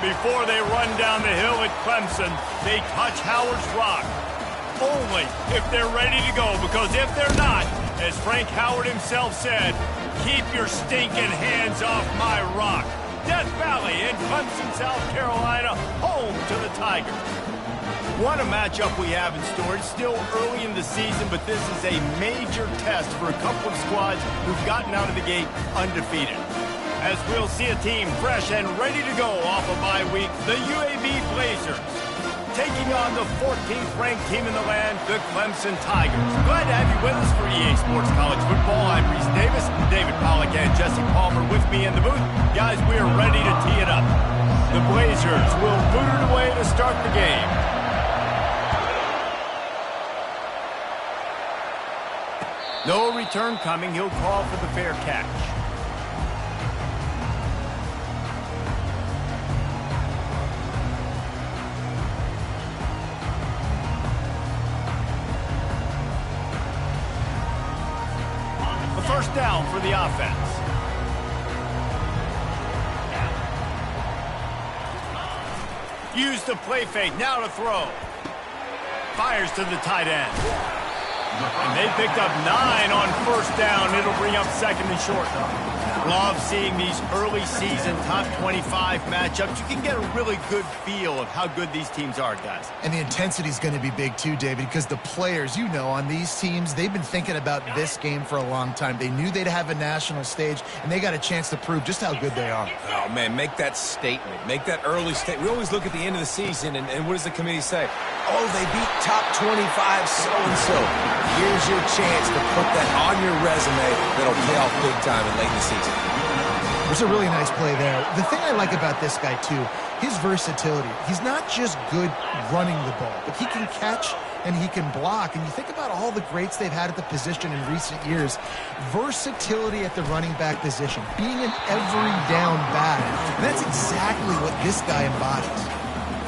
Before they run down the hill at Clemson, they touch Howard's rock. Only if they're ready to go, because if they're not, as Frank Howard himself said, keep your stinking hands off my rock. Death Valley in Clemson, South Carolina, home to the Tigers. What a matchup we have in store. It's still early in the season, but this is a major test for a couple of squads who've gotten out of the gate undefeated. As we'll see a team fresh and ready to go off a bye week, the UAB Blazers, taking on the 14th ranked team in the land, the Clemson Tigers. Glad to have you with us for EA Sports College Football. I'm Reese Davis, David Pollack and Jesse Palmer with me in the booth. Guys, we are ready to tee it up. The Blazers will boot it away to start the game. No return coming. He'll call for the fair catch. A first down for the offense. Use the play fake. Now to throw. Fires to the tight end. And they picked up 9 on first down. It'll bring up second and short. Love seeing these early season top 25 matchups. You can get a really good feel of how good these teams are, guys. And the intensity is going to be big too, David, because the players, you know, on these teams, they've been thinking about this game for a long time. They knew they'd have a national stage, and they got a chance to prove just how good they are. Oh, man, make that statement. Make that early statement. We always look at the end of the season, and what does the committee say? Oh, they beat top 25 so-and-so. Here's your chance to put that on your resume that'll pay off big time in late in the season. There's a really nice play there. The thing I like about this guy, too, his versatility. He's not just good running the ball, but he can catch and he can block. And you think about all the greats they've had at the position in recent years. Versatility at the running back position, being an every down back. And that's exactly what this guy embodies.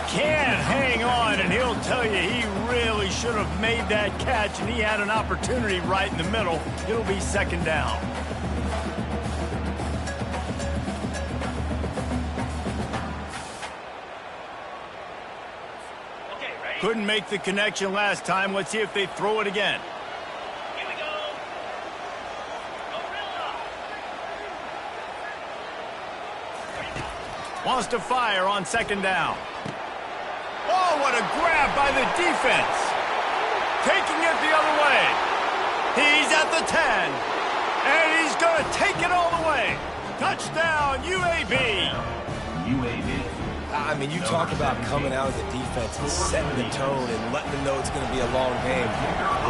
Can't hang on, and he'll tell you he really should have made that catch, and he had an opportunity right in the middle. It'll be second down. Couldn't make the connection last time. Let's see if they throw it again. Here we go. Wants to fire on second down. Oh, what a grab by the defense. Taking it the other way. He's at the 10. And he's going to take it all the way. Touchdown, UAB. I mean, you talk about coming out of the defense and setting the tone and letting them know it's going to be a long game.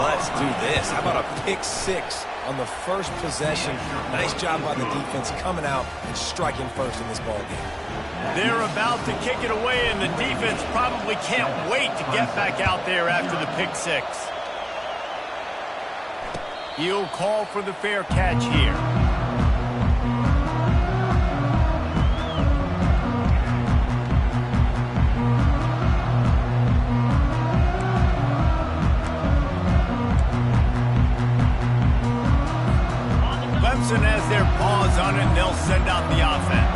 Let's do this. How about a pick six on the first possession? Nice job by the defense coming out and striking first in this ball game. They're about to kick it away, and the defense probably can't wait to get back out there after the pick six. He'll call for the fair catch here. Clemson has their paws on it, and they'll send out the offense.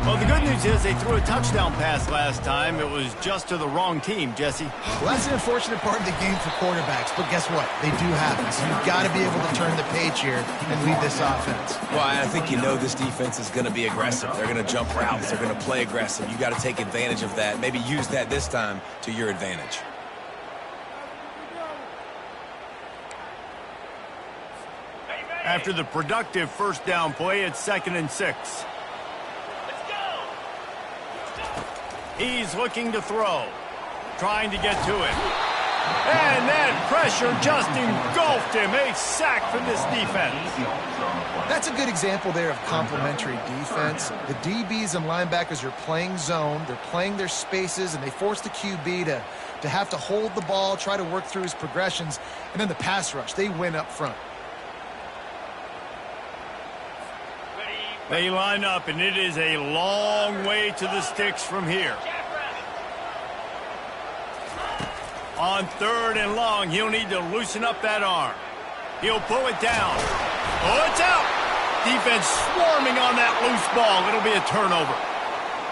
Well, the good news is they threw a touchdown pass last time. It was just to the wrong team, Jesse. Well, that's an unfortunate part of the game for quarterbacks, but guess what? They do happen, so you've got to be able to turn the page here and lead this offense. Well, I think you know this defense is going to be aggressive. They're going to jump routes. They're going to play aggressive. You got to take advantage of that. Maybe use that this time to your advantage. After the productive first down play, it's 2nd and 6. He's looking to throw, trying to get to it. And that pressure just engulfed him. A sack from this defense. That's a good example there of complementary defense. The DBs and linebackers are playing zone. They're playing their spaces, and they force the QB to have to hold the ball, try to work through his progressions. And then the pass rush, they win up front. They line up, and it is a long way to the sticks from here. On 3rd and long, he'll need to loosen up that arm. He'll pull it down. Oh, it's out. Defense swarming on that loose ball. It'll be a turnover.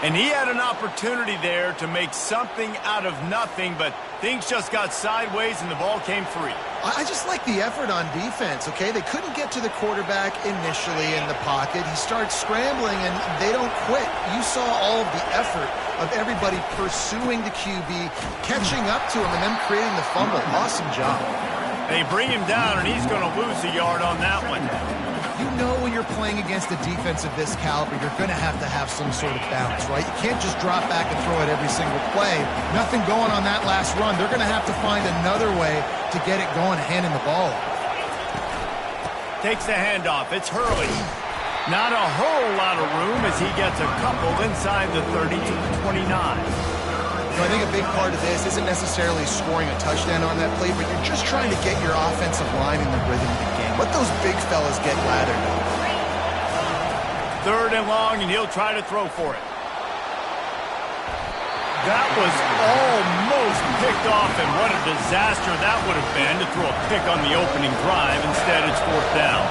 And he had an opportunity there to make something out of nothing, but things just got sideways and the ball came free. I just like the effort on defense, okay? They couldn't get to the quarterback initially in the pocket. He starts scrambling, and they don't quit. You saw all of the effort of everybody pursuing the QB, catching up to him, and then creating the fumble. Awesome job. They bring him down, and he's going to lose a yard on that one. You know when you're playing against a defense of this caliber, you're going to have some sort of balance, right? You can't just drop back and throw it every single play. Nothing going on that last run. They're going to have to find another way to get it going, handing the ball off. Takes the handoff. It's Hurley. Not a whole lot of room as he gets a couple inside the 30 to the 29. I think a big part of this isn't necessarily scoring a touchdown on that play, but you're just trying to get your offensive line in the rhythm of the game. Let those big fellas get lathered up. 3rd and long, and he'll try to throw for it. That was almost picked off, and what a disaster that would have been to throw a pick on the opening drive. Instead, it's 4th down.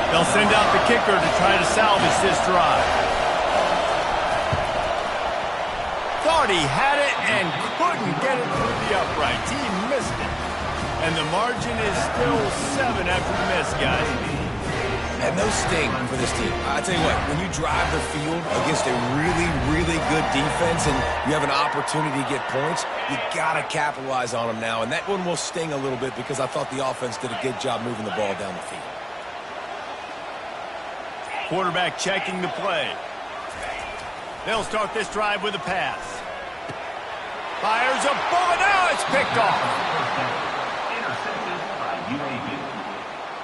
They'll send out the kicker to try to salvage this drive. Thought he had it and couldn't get it through the uprights. He missed it. And the margin is still 7 after the miss, guys. And no sting for this team. I tell you what, when you drive the field against a really, really good defense and you have an opportunity to get points, you got to capitalize on them now. And that one will sting a little bit because I thought the offense did a good job moving the ball down the field. Quarterback checking the play. They'll start this drive with a pass. Fires a bullet. Now it's picked off. Intercepted by UAB.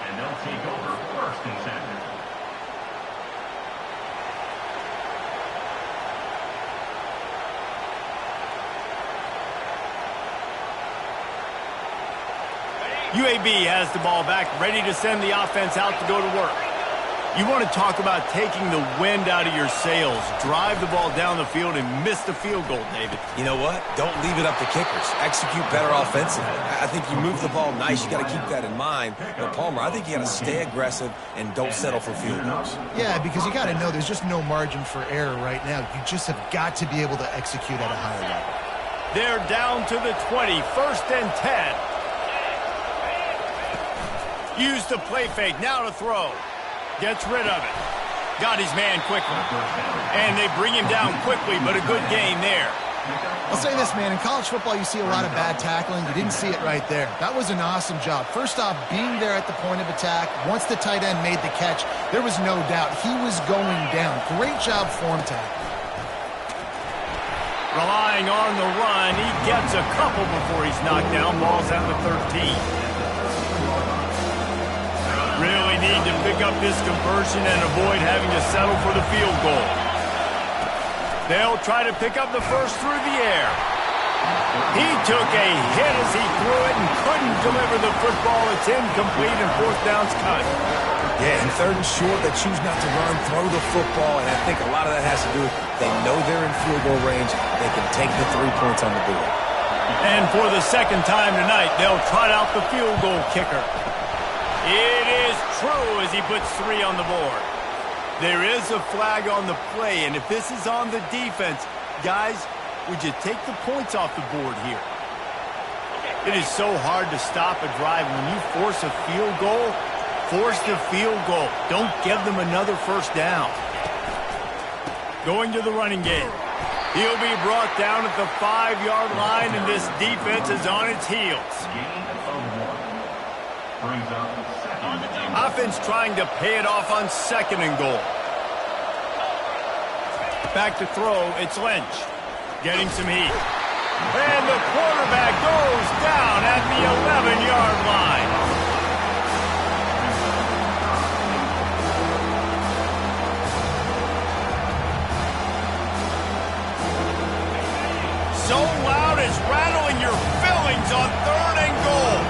And they'll take over 1st and 10. UAB has the ball back, ready to send the offense out to go to work. You want to talk about taking the wind out of your sails. Drive the ball down the field and miss the field goal, David. You know what? Don't leave it up to kickers. Execute better offensively. I think you move the ball nice. You got to keep that in mind. But Palmer, I think you got to stay aggressive and don't settle for field goals. Yeah, because you got to know there's just no margin for error right now. You just have got to be able to execute at a higher level. They're down to the 20, 1st and 10. Use the play fake, now to throw. Gets rid of it. Got his man quickly. And they bring him down quickly, but a good gain there. I'll say this, man. In college football, you see a lot of bad tackling. You didn't see it right there. That was an awesome job. First off, being there at the point of attack. Once the tight end made the catch, there was no doubt he was going down. Great job form tackle. Relying on the run, he gets a couple before he's knocked down. Ball's at the 13. Really need to pick up this conversion and avoid having to settle for the field goal. They'll try to pick up the first through the air. He took a hit as he threw it and couldn't deliver the football. It's incomplete and 4th down's cut. Yeah, and 3rd and short, they choose not to run, throw the football, and I think a lot of that has to do with they know they're in field goal range. They can take the 3 points on the board. And for the 2nd time tonight, they'll trot out the field goal kicker. It is true as he puts 3 on the board. There is a flag on the play, and if this is on the defense, guys, would you take the points off the board here? It is so hard to stop a drive. When you force a field goal, force the field goal. Don't give them another 1st down. Going to the running game. He'll be brought down at the 5-yard line, and this defense is on its heels. Offense trying to pay it off on 2nd and goal. Back to throw, it's Lynch. Getting some heat. And the quarterback goes down at the 11-yard line. So loud it's rattling your fillings on 3rd and goal.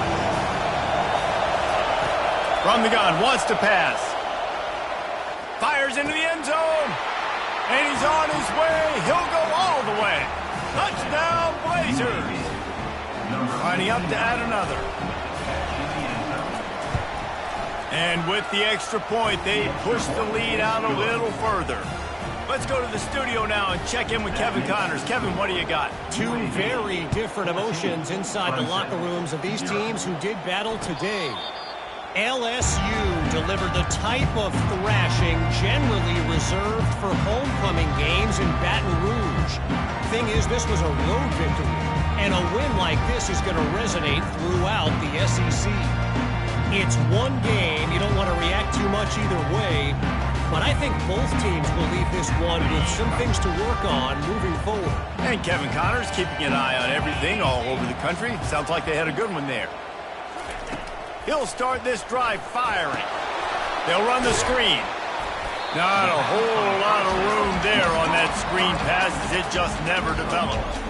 From the gun, wants to pass. Fires into the end zone. And he's on his way. He'll go all the way. Touchdown, Blazers. Lining up to add another. And with the extra point, they push the lead out a little further. Let's go to the studio now and check in with Kevin Connors. Kevin, what do you got? Two very different emotions inside the locker rooms of these teams who did battle today. LSU delivered the type of thrashing generally reserved for homecoming games in Baton Rouge. Thing is, this was a road victory, and a win like this is going to resonate throughout the SEC. It's one game. You don't want to react too much either way, but I think both teams will leave this one with some things to work on moving forward. And Kevin Connors keeping an eye on everything all over the country. Sounds like they had a good one there. He'll start this drive firing. They'll run the screen. Not a whole lot of room there on that screen pass as it just never developed.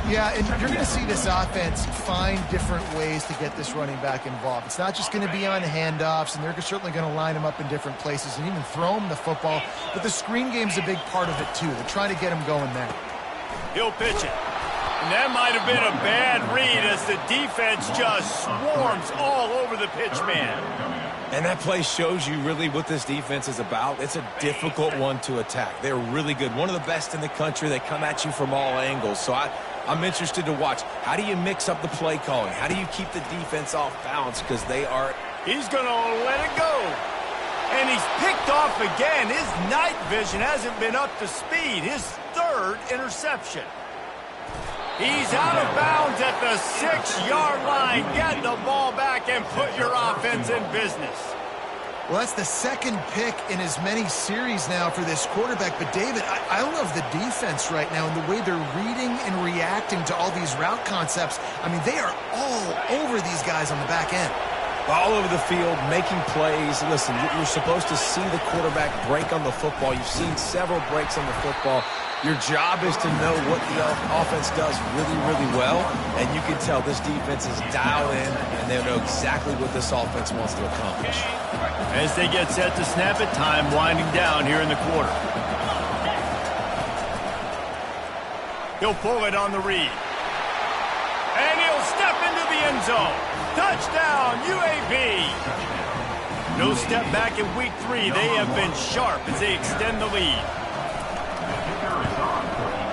Yeah, and you're going to see this offense find different ways to get this running back involved. It's not just going to be on handoffs, and they're certainly going to line him up in different places and even throw him the football. But the screen game's a big part of it, too. They're trying to get him going there. He'll pitch it. And that might have been a bad read as the defense just swarms all over the pitch man. And that play shows you really what this defense is about. It's a difficult one to attack. They're really good. One of the best in the country. They come at you from all angles. So I'm interested to watch. How do you mix up the play calling? How do you keep the defense off balance? Because they are... He's going to let it go. And he's picked off again. His night vision hasn't been up to speed. His third interception. He's out of bounds at the 6-yard line. Get the ball back and put your offense in business. Well, that's the second pick in as many series now for this quarterback. But, David, I love the defense right now and the way they're reading and reacting to all these route concepts. I mean, they are all over these guys on the back end. All over the field, making plays. Listen, you're supposed to see the quarterback break on the football. You've seen several breaks on the football. Your job is to know what the offense does really, really well, and you can tell this defense is dialed in, and they know exactly what this offense wants to accomplish. As they get set to snap it, time winding down here in the quarter. He'll pull it on the read. And he'll step into the end zone. Touchdown, UAB! No step back in week 3. They have been sharp as they extend the lead.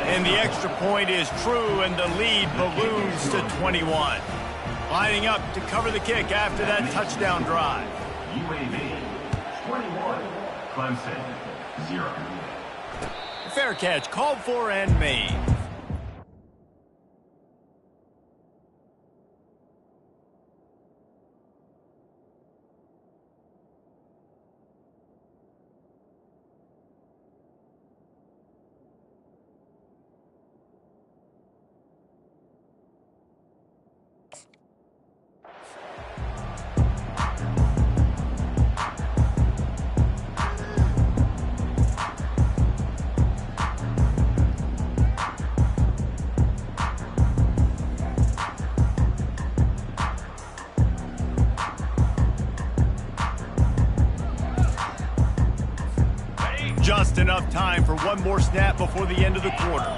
And the extra point is true, and the lead balloons to 21. Lining up to cover the kick after that touchdown drive. UAB 21, Clemson 0. Fair catch, called for and made. Just enough time for one more snap before the end of the quarter.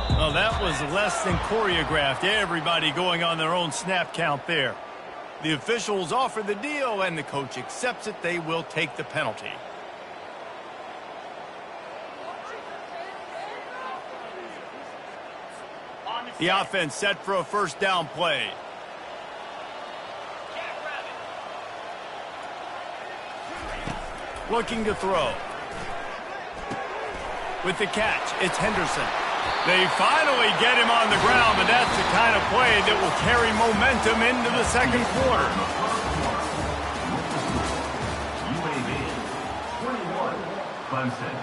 Well, that was less than choreographed. Everybody going on their own snap count there. The officials offer the deal, and the coach accepts it. They will take the penalty. The offense set for a first down play. Looking to throw. With the catch, it's Henderson. They finally get him on the ground, but that's the kind of play that will carry momentum into the second quarter. UAB 21, Clemson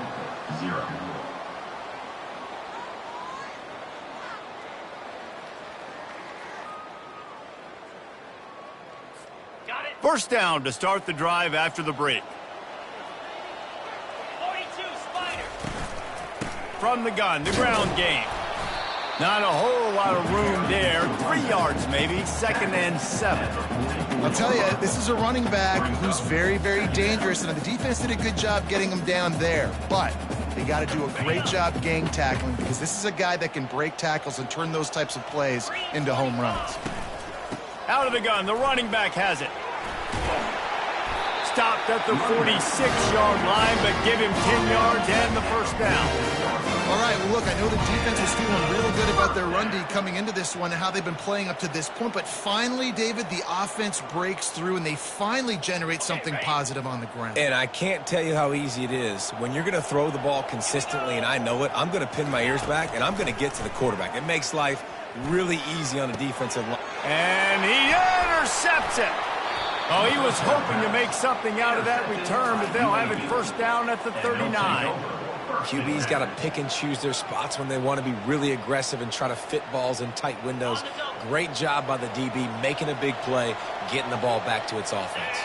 0. First down to start the drive after the break. From the gun, the ground game. Not a whole lot of room there. 3 yards maybe, 2nd and 7. I'll tell you, this is a running back who's very, very dangerous, and the defense did a good job getting him down there. But they got to do a great job gang tackling because this is a guy that can break tackles and turn those types of plays into home runs. Out of the gun, the running back has it. stopped at the 46-yard line, but give him 10 yards and the first down. All right, well, look, I know the defense was feeling real good about their run D coming into this one and how they've been playing up to this point, but finally, David, the offense breaks through and they finally generate something positive on the ground. And I can't tell you how easy it is. When you're going to throw the ball consistently, and I know it, I'm going to pin my ears back, and I'm going to get to the quarterback. It makes life really easy on the defensive line. And he intercepts it. Oh, he was hoping to make something out of that return, but they'll have it first down at the 39. QB's got to pick and choose their spots when they want to be really aggressive and try to fit balls in tight windows. Great job by the DB making a big play, getting the ball back to its offense.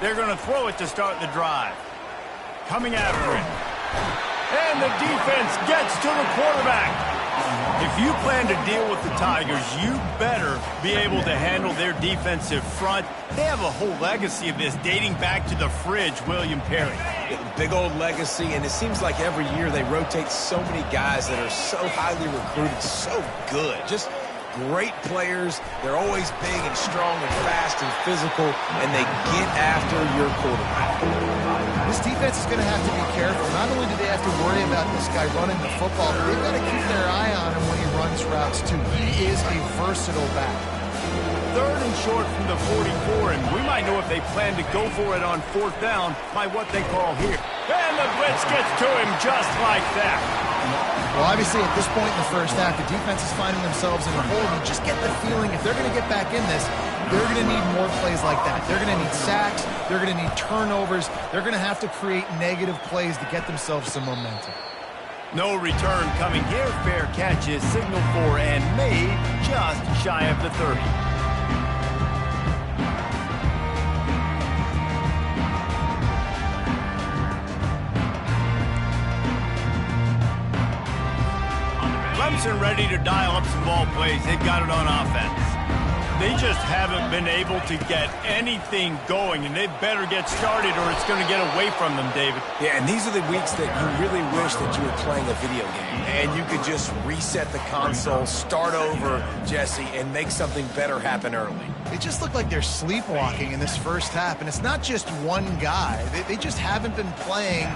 They're going to throw it to start the drive. Coming after it. And the defense gets to the quarterback. If you plan to deal with the Tigers, you better be able to handle their defensive front. They have a whole legacy of this dating back to the fridge, William Perry. Big old legacy, and it seems like every year they rotate so many guys that are so highly recruited, so good. Just great players. They're always big and strong and fast and physical, and they get after your quarterback. This defense is going to have to be careful. Not only do they have to worry about this guy running the football, but they've got to keep their eye on him when he runs routes, too. He is a versatile back. Third and short from the 44, and we might know if they plan to go for it on fourth down by what they call here. And the blitz gets to him just like that. Well, obviously, at this point in the first half, the defense is finding themselves in a hole. You just get the feeling if they're going to get back in this, they're going to need more plays like that. They're going to need sacks. They're going to need turnovers. They're going to have to create negative plays to get themselves some momentum. No return coming here. Fair catch is signaled for and made just shy of the 30. Clemson ready to dial up some ball plays. They've got it on offense. They just haven't been able to get anything going, and they better get started or it's going to get away from them, David. Yeah, and these are the weeks that you really wish that you were playing a video game and you could just reset the console, start over, Jesse, and make something better happen early. They just look like they're sleepwalking in this first half, and it's not just one guy. They just haven't been playing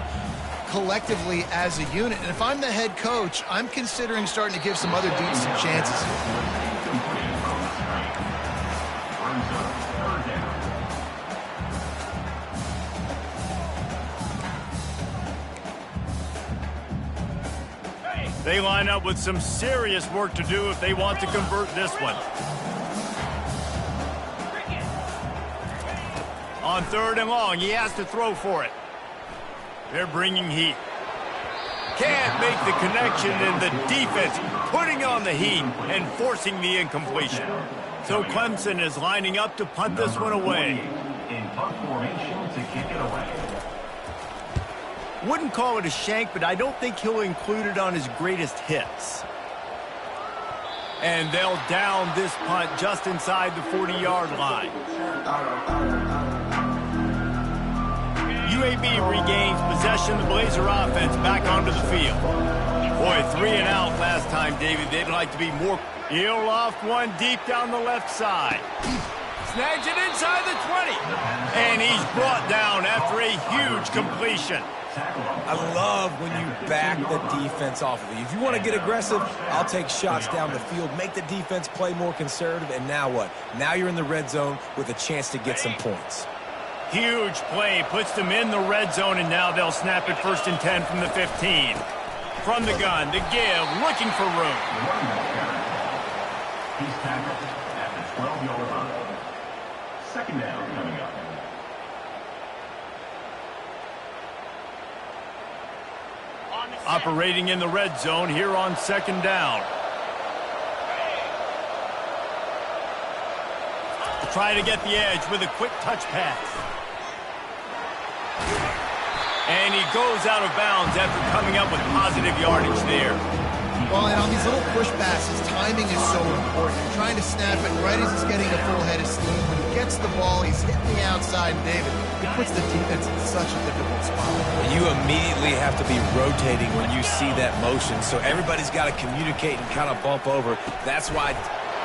collectively as a unit. And if I'm the head coach, I'm considering starting to give some other dudes some chances here. They line up with some serious work to do if they want to convert this one. On third and long, he has to throw for it. They're bringing heat. Can't make the connection, and the defense putting on the heat and forcing the incompletion. So Clemson is lining up to punt this one away. In punt formation to kick it away. Wouldn't call it a shank, but I don't think he'll include it on his greatest hits. And they'll down this punt just inside the 40-yard line. UAB regains possession. The Blazer offense back onto the field. Boy, 3 and out last time, David. They'd like to be more. He'll loft one deep down the left side. Snags it inside the 20. And he's brought down after a huge completion. I love when you back the defense off of you. If you want to get aggressive, I'll take shots down the field, make the defense play more conservative, and now what? Now you're in the red zone with a chance to get some points. Huge play, puts them in the red zone, and now they'll snap it 1st and 10 from the 15. From the gun, the give, looking for room. He's tackled at the 12-yard line. Second down coming up. Operating in the red zone here on second down. Try to get the edge with a quick touch pass. And he goes out of bounds after coming up with positive yardage there. Well, and on these little push passes, timing is so important. You're trying to snap it right as he's getting a full head of steam. When he gets the ball, he's hitting the outside, and David, it puts the defense in such a difficult spot. You immediately have to be rotating when you see that motion, so everybody's got to communicate and kind of bump over. That's why.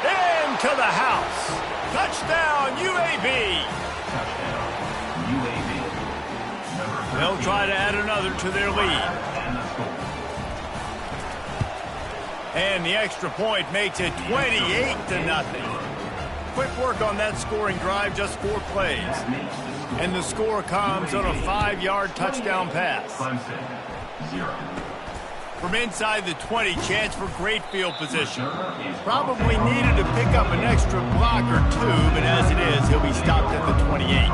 Into the house. Touchdown, UAB. UAB. They'll try to add another to their lead. And the extra point makes it 28-0. Quick work on that scoring drive, just 4 plays. And the score comes on a 5-yard touchdown pass. Clemson, 0. From inside the 20, chance for great field position. Probably needed to pick up an extra block or 2, but as it is, he'll be stopped at the 28.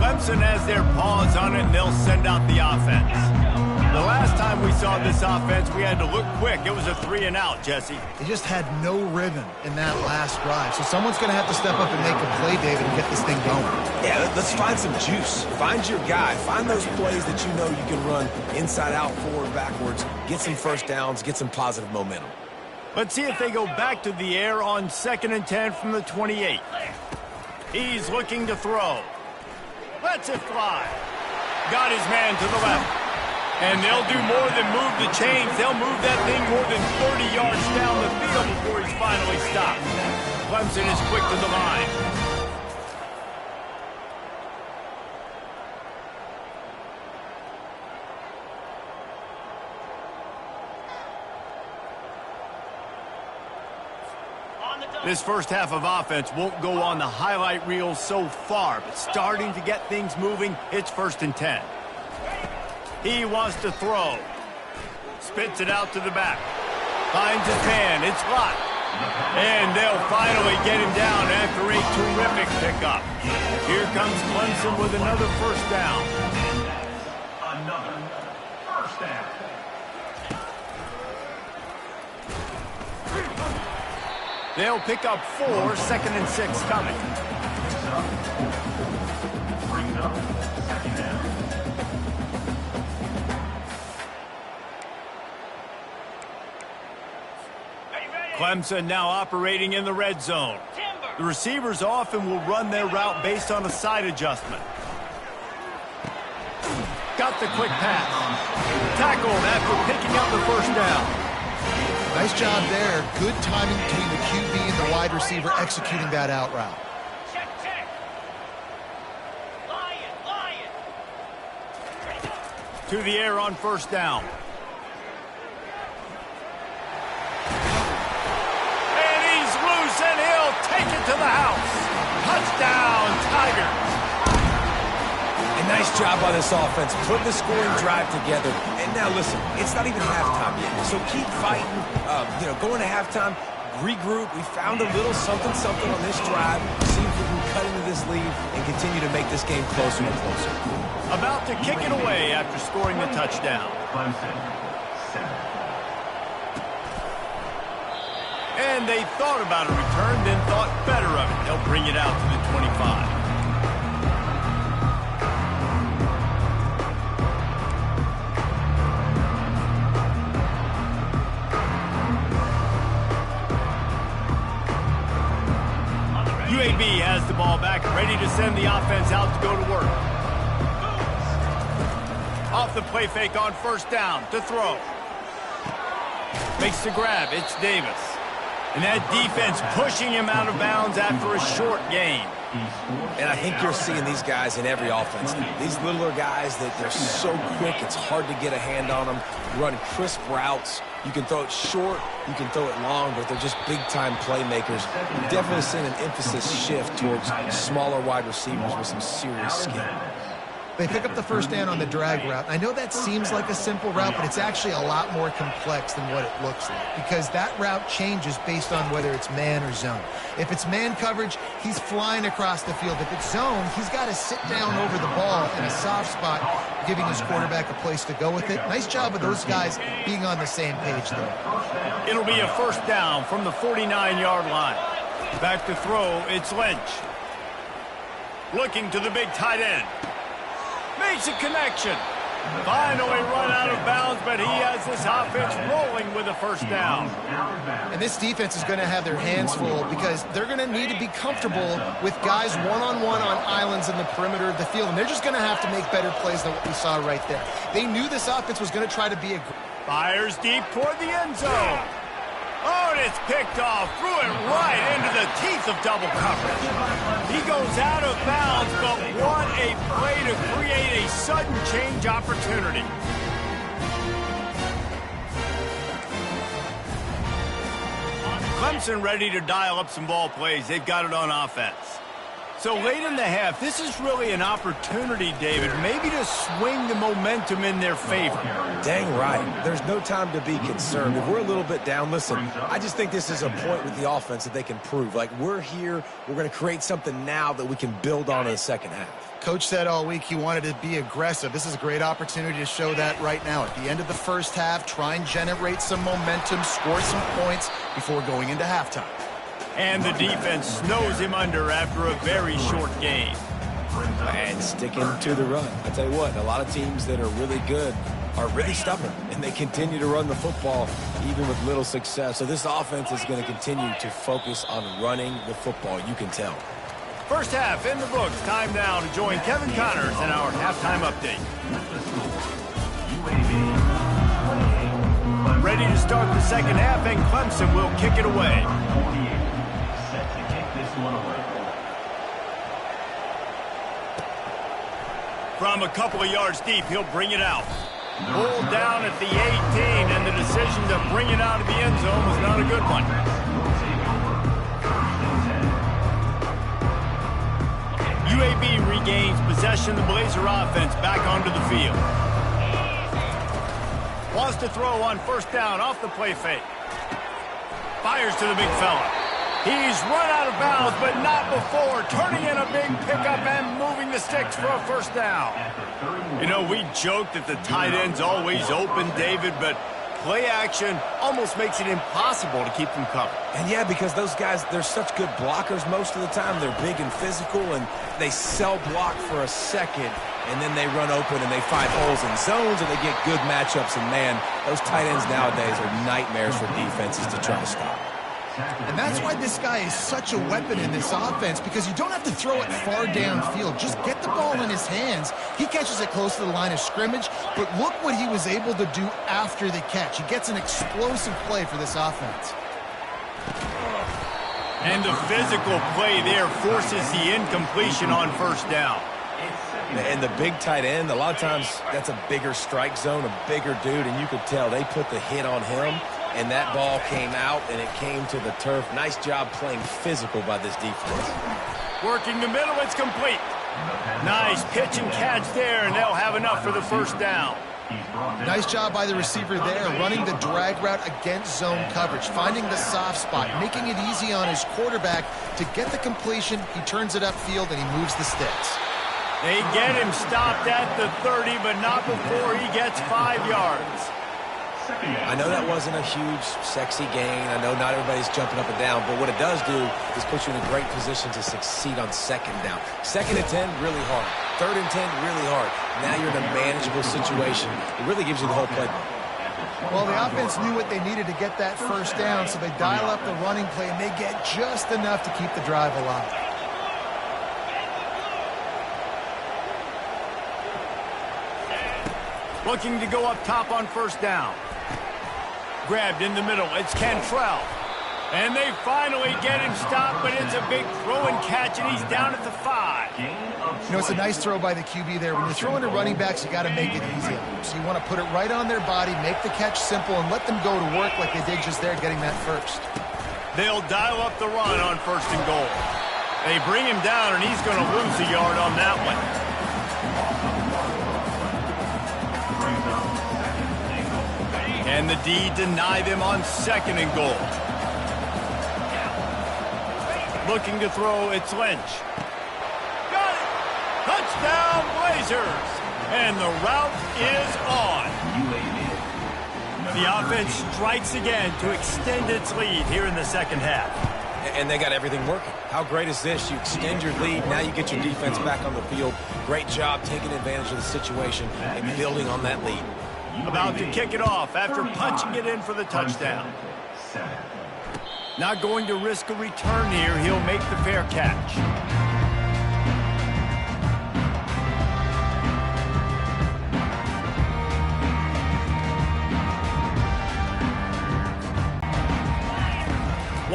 Clemson has their paws on it, and they'll send out the offense. The last time we saw this offense, we had to look quick. It was a 3-and-out, Jesse. They just had no rhythm in that last drive. So someone's going to have to step up and make a play, David, and get this thing going. Yeah, let's find some juice. Find your guy. Find those plays that you know you can run inside out, forward, backwards. Get some first downs. Get some positive momentum. Let's see if they go back to the air on 2nd and 10 from the 28. He's looking to throw. Lets it fly. Got his man to the left. And they'll do more than move the chains. They'll move that thing more than 30 yards down the field before he's finally stopped. Clemson is quick to the line. This first half of offense won't go on the highlight reel so far, but starting to get things moving, it's 1st and 10. He wants to throw. Spits it out to the back. Finds his man. It's locked. And they'll finally get him down after a terrific pickup. Here comes Clemson with another first down. Another first down. They'll pick up 4, 2nd and 6 coming. Brings up 2nd down. Clemson now operating in the red zone. The receivers often will run their route based on a side adjustment. Got the quick pass. Tackled after picking up the first down. Nice job there. Good timing between the QB and the wide receiver executing that out route. Check. Lion. To the air on first down. And he's loose, and he'll take it to the house. Touchdown, Tigers. A nice job by this offense, putting the scoring drive together. And now listen, it's not even halftime yet, so keep fighting. Going to halftime, regroup. We found a little something on this drive. See if we can cut into this lead and continue to make this game closer and closer. About to kick it away after scoring the touchdown. Clemson, 7. And they thought about a return, then thought better of it. They'll bring it out to the 25. UAB has the ball back, ready to send the offense out to go to work. Off the play fake on first down to throw. Makes the grab. It's Davis. And that defense pushing him out of bounds after a short gain. And I think you're seeing these guys in every offense now. These littler guys, that they're so quick, it's hard to get a hand on them. Run crisp routes. You can throw it short, you can throw it long, but they're just big-time playmakers. You're definitely seeing an emphasis shift towards smaller wide receivers with some serious skill. They pick up the first down on the drag route. I know that seems like a simple route, but it's actually a lot more complex than what it looks like, because that route changes based on whether it's man or zone. If it's man coverage, he's flying across the field. If it's zone, he's got to sit down over the ball in a soft spot, giving his quarterback a place to go with it. Nice job of those guys being on the same page there. It'll be a first down from the 49-yard line. Back to throw, it's Lynch. Looking to the big tight end. Makes a connection. Finally run out of bounds, but he has this offense rolling with a first down. And this defense is going to have their hands full, because they're going to need to be comfortable with guys one-on-one on islands in the perimeter of the field. And they're just going to have to make better plays than what we saw right there. They knew this offense was going to try to be a... Fires deep toward the end zone. Oh, and it's picked off. Threw it right into the teeth of double coverage. He goes out of bounds, but what a play to create a sudden change opportunity. Clemson ready to dial up some ball plays. They've got it on offense. So late in the half, this is really an opportunity, David, maybe to swing the momentum in their favor. Dang right. There's no time to be concerned. If we're a little bit down, listen, I just think this is a point with the offense that they can prove. Like, we're here, we're going to create something now that we can build on in the second half. Coach said all week he wanted to be aggressive. This is a great opportunity to show that right now. At the end of the first half, try and generate some momentum, score some points before going into halftime. And the defense snows him under after a very short game. And sticking to the run. I tell you what, a lot of teams that are really good are really stubborn, and they continue to run the football even with little success. So this offense is going to continue to focus on running the football. You can tell. First half in the books. Time now to join Kevin Connors in our halftime update. Ready to start the second half, and Clemson will kick it away. Set to kick this one away. From a couple of yards deep, he'll bring it out. Pulled down at the 18, and the decision to bring it out of the end zone was not a good one. UAB regains possession of the Blazer offense back onto the field. Wants to throw on first down off the play fake. Fires to the big fella. He's run out of bounds, but not before turning in a big pickup and moving the sticks for a first down. You know, we joked that the tight end's always open, David, but play action almost makes it impossible to keep them covered. And yeah, because those guys, they're such good blockers most of the time. They're big and physical, and they cell block for a second, and then they run open and they find holes in zones, and they get good matchups. And man, those tight ends nowadays are nightmares for defenses to try to stop. And that's why this guy is such a weapon in this offense, because you don't have to throw it far downfield. Just get the ball in his hands. He catches it close to the line of scrimmage, but look what he was able to do after the catch. He gets an explosive play for this offense. And the physical play there forces the incompletion on first down. And the big tight end, a lot of times that's a bigger strike zone, a bigger dude, and you could tell they put the hit on him, and that ball came out, and it came to the turf. Nice job playing physical by this defense. Working the middle, it's complete. Nice pitch and catch there, and they'll have enough for the first down. Nice job by the receiver there, running the drag route against zone coverage, finding the soft spot, making it easy on his quarterback to get the completion. He turns it upfield, and he moves the sticks. They get him stopped at the 30, but not before he gets 5 yards. I know that wasn't a huge, sexy gain. I know not everybody's jumping up and down, but what it does do is put you in a great position to succeed on second down. Second and 10, really hard. Third and 10, really hard. Now you're in a manageable situation. It really gives you the whole playbook. Well, the offense knew what they needed to get that first down, so they dial up the running play, and they get just enough to keep the drive alive. Looking to go up top on first down. Grabbed in the middle. It's Cantrell. And they finally get him stopped, but it's a big throw and catch, and he's down at the 5. You know, it's a nice throw by the QB there. When you're throwing to running backs, you got to make it easy on them. So you want to put it right on their body, make the catch simple, and let them go to work like they did just there, getting that first. They'll dial up the run on first and goal. They bring him down, and he's going to lose a yard on that one. And the D deny them on second and goal. Looking to throw, it's Lynch. Got it! Touchdown, Blazers! And the route is on. The offense strikes again to extend its lead here in the second half. And they got everything working. How great is this? You extend your lead, now you get your defense back on the field. Great job taking advantage of the situation and building on that lead. About to kick it off after punching it in for the touchdown. Not going to risk a return here. He'll make the fair catch.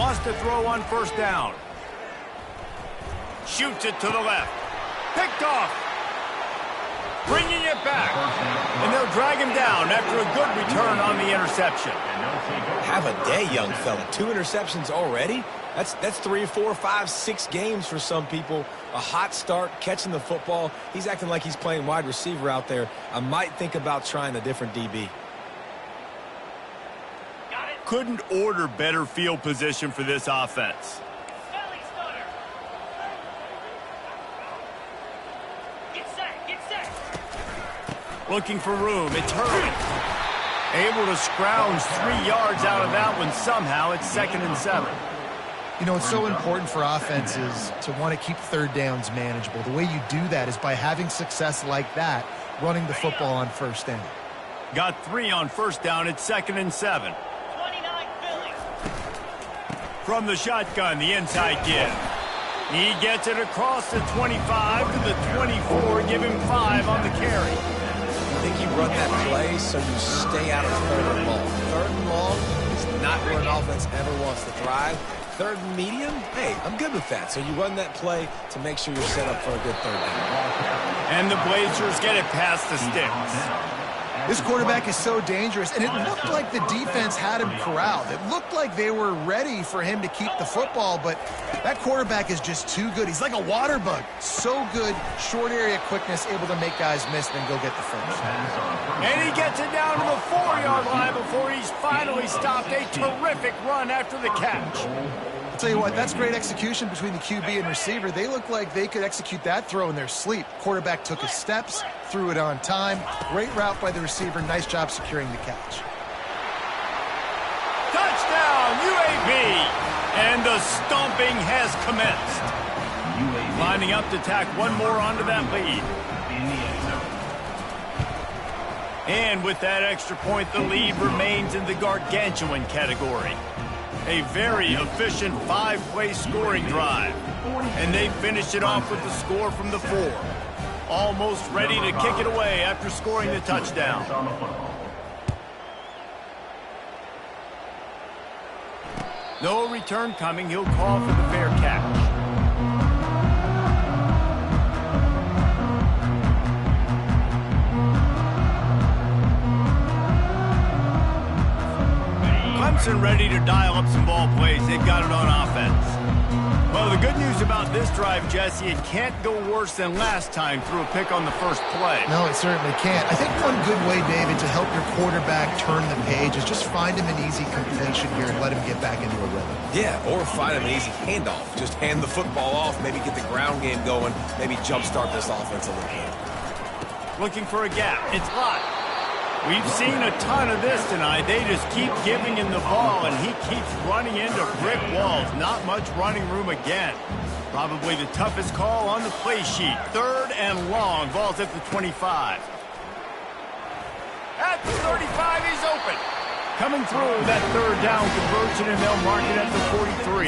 wants to throw on first down. Shoots it to the left. Picked off. Bringing it back. And they'll drag him down after a good return on the interception. Have a day, young fella. 2 interceptions already? That's 3, 4, 5, 6 games for some people. A hot start, catching the football. He's acting like he's playing wide receiver out there. I might think about trying a different DB. Couldn't order better field position for this offense. Looking for room. It's Hurley. Able to scrounge 3 yards out of that one somehow. It's 2nd and 7. You know, it's so important for offenses to want to keep third downs manageable. The way you do that is by having success like that, running the football on first down. Got 3 on first down. It's 2nd and 7. 29 Philly. From the shotgun, the inside give. He gets it across the 25 to the 24. Give him 5 on the carry. I think you run that play so you stay out of 3rd and long. 3rd and long is not where an offense ever wants to thrive. 3rd and medium, hey, I'm good with that. So you run that play to make sure you're set up for a good 3rd down. And the Blazers get it past the sticks. This quarterback is so dangerous, and it looked like the defense had him corralled. It looked like they were ready for him to keep the football, but that quarterback is just too good. He's like a water bug. So good, short area quickness, able to make guys miss, then go get the first. And he gets it down to the 4-yard line before he's finally stopped. A terrific run after the catch. I'll tell you what, that's great execution between the QB and receiver. They look like they could execute that throw in their sleep. Quarterback took his steps, threw it on time. Great route by the receiver. Nice job securing the catch. Touchdown, UAB! And the stomping has commenced. Lining up to tack one more onto that lead. And with that extra point, the lead remains in the gargantuan category. A very efficient 5-play scoring drive. And they finish it off with the score from the 4. Almost ready to kick it away after scoring the touchdown. No return coming. He'll call for the fair catch. Clemson ready to dial up some ball plays. They've got it on offense. Well, the good news about this drive, Jesse, it can't go worse than last time through a pick on the first play. No, it certainly can't. I think one good way, David, to help your quarterback turn the page is just find him an easy completion here and let him get back into a rhythm. Yeah, or find him an easy handoff. Just hand the football off, maybe get the ground game going, maybe jumpstart this offense a little bit. Looking for a gap. It's Lott. We've seen a ton of this tonight. They just keep giving him the ball, and he keeps running into brick walls. Not much running room again. Probably the toughest call on the play sheet. 3rd and long. Ball's at the 25. At the 35, he's open. Coming through that 3rd down conversion, and they'll mark it at the 43.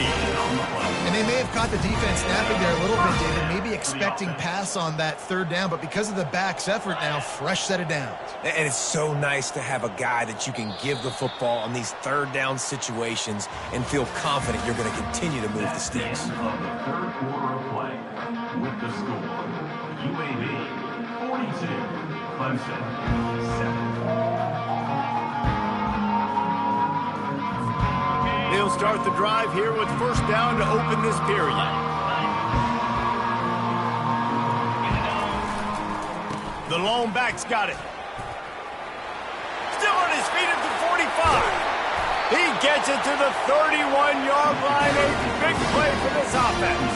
And they may have caught the defense snapping there a little bit, David, maybe expecting pass on that 3rd down, but because of the back's effort now, fresh set of downs. And it's so nice to have a guy that you can give the football on these 3rd down situations and feel confident you're going to continue to move the sticks. Of the 3rd quarter of play with the score, UAB 42, Clemson 7. They'll start the drive here with first down to open this period. The lone back's got it. Still on his feet at the 45. He gets it to the 31-yard line. A big play for this offense.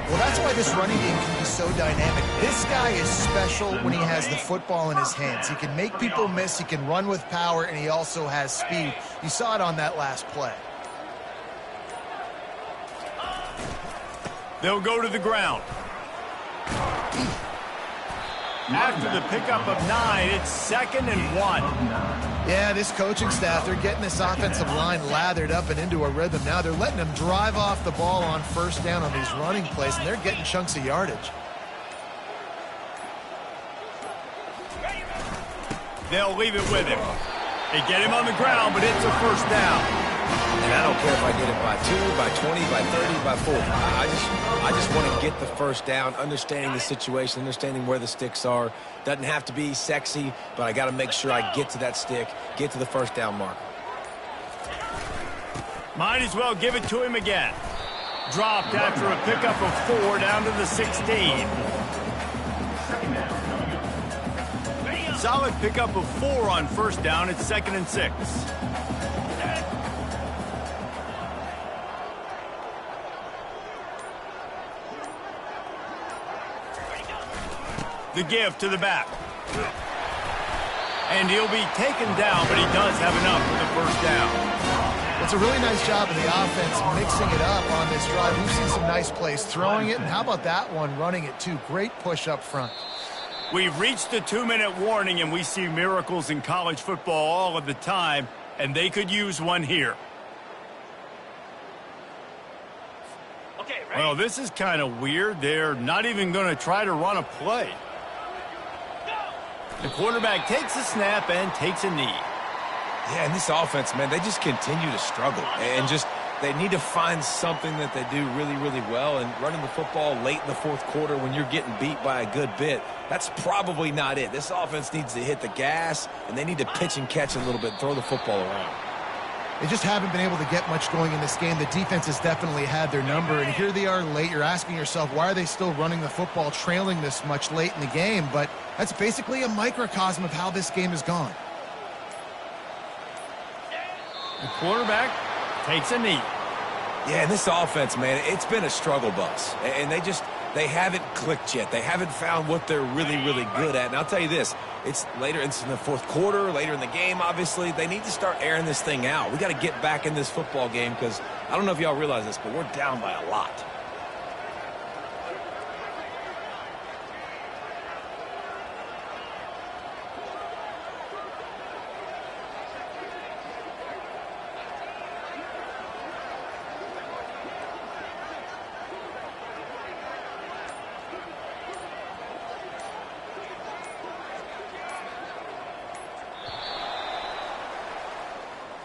Well, that's why this running game can be so dynamic. This guy is special when he has the football in his hands. He can make people miss, he can run with power, and he also has speed. You saw it on that last play. They'll go to the ground. After the pickup of 9, it's 2nd and 1. Yeah, this coaching staff, they're getting this offensive line lathered up and into a rhythm. Now they're letting them drive off the ball on first down on these running plays, and they're getting chunks of yardage. They'll leave it with him. They get him on the ground, but it's a first down. And I don't care if I get it by 2, by 20, by 30, by 40. I just want to get the first down, understanding the situation, understanding where the sticks are. Doesn't have to be sexy, but I got to make sure I get to that stick, get to the first down mark. Might as well give it to him again. Dropped after a pickup of 4 down to the 16. Solid pickup of 4 on first down. It's 2nd and 6. The give to the back. And he'll be taken down, but he does have enough for the first down. It's a really nice job of the offense mixing it up on this drive. We've seen some nice plays throwing it, and how about that one running it too? Great push up front. We've reached the 2-minute warning, and we see miracles in college football all of the time, and they could use one here. Okay, ready? Well, this is kind of weird. They're not even going to try to run a play. The quarterback takes a snap and takes a knee. Yeah, and this offense, man, they just continue to struggle. And just they need to find something that they do really, really well. And running the football late in the fourth quarter when you're getting beat by a good bit, that's probably not it. This offense needs to hit the gas, and they need to pitch and catch a little bit, throw the football around. They just haven't been able to get much going in this game. The defense has definitely had their number, and here they are late. You're asking yourself, why are they still running the football, trailing this much late in the game? But that's basically a microcosm of how this game has gone. The quarterback takes a knee. Yeah, and this offense, man, it's been a struggle bus. And they haven't clicked yet. They haven't found what they're really, really good at. And I'll tell you this, it's in the fourth quarter, later in the game, obviously. They need to start airing this thing out. We got to get back in this football game because I don't know if y'all realize this, but we're down by a lot.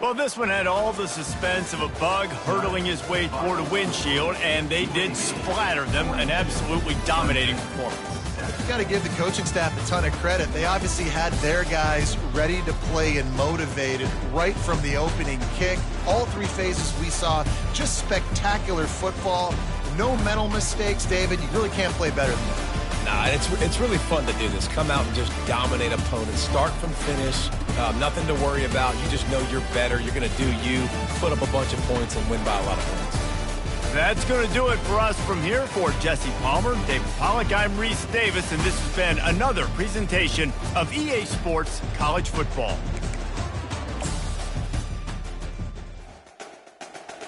Well, this one had all the suspense of a bug hurtling his way toward a windshield, and they did splatter them, an absolutely dominating performance. You got to give the coaching staff a ton of credit. They obviously had their guys ready to play and motivated right from the opening kick. All 3 phases we saw, just spectacular football. No mental mistakes, David. You really can't play better than that. Nah, it's really fun to do this. Come out and just dominate opponents. Start from finish. Nothing to worry about. You just know you're better. You're going to do you, put up a bunch of points, and win by a lot of points. That's going to do it for us from here. For Jesse Palmer, David Pollack, I'm Reese Davis, and this has been another presentation of EA Sports College Football.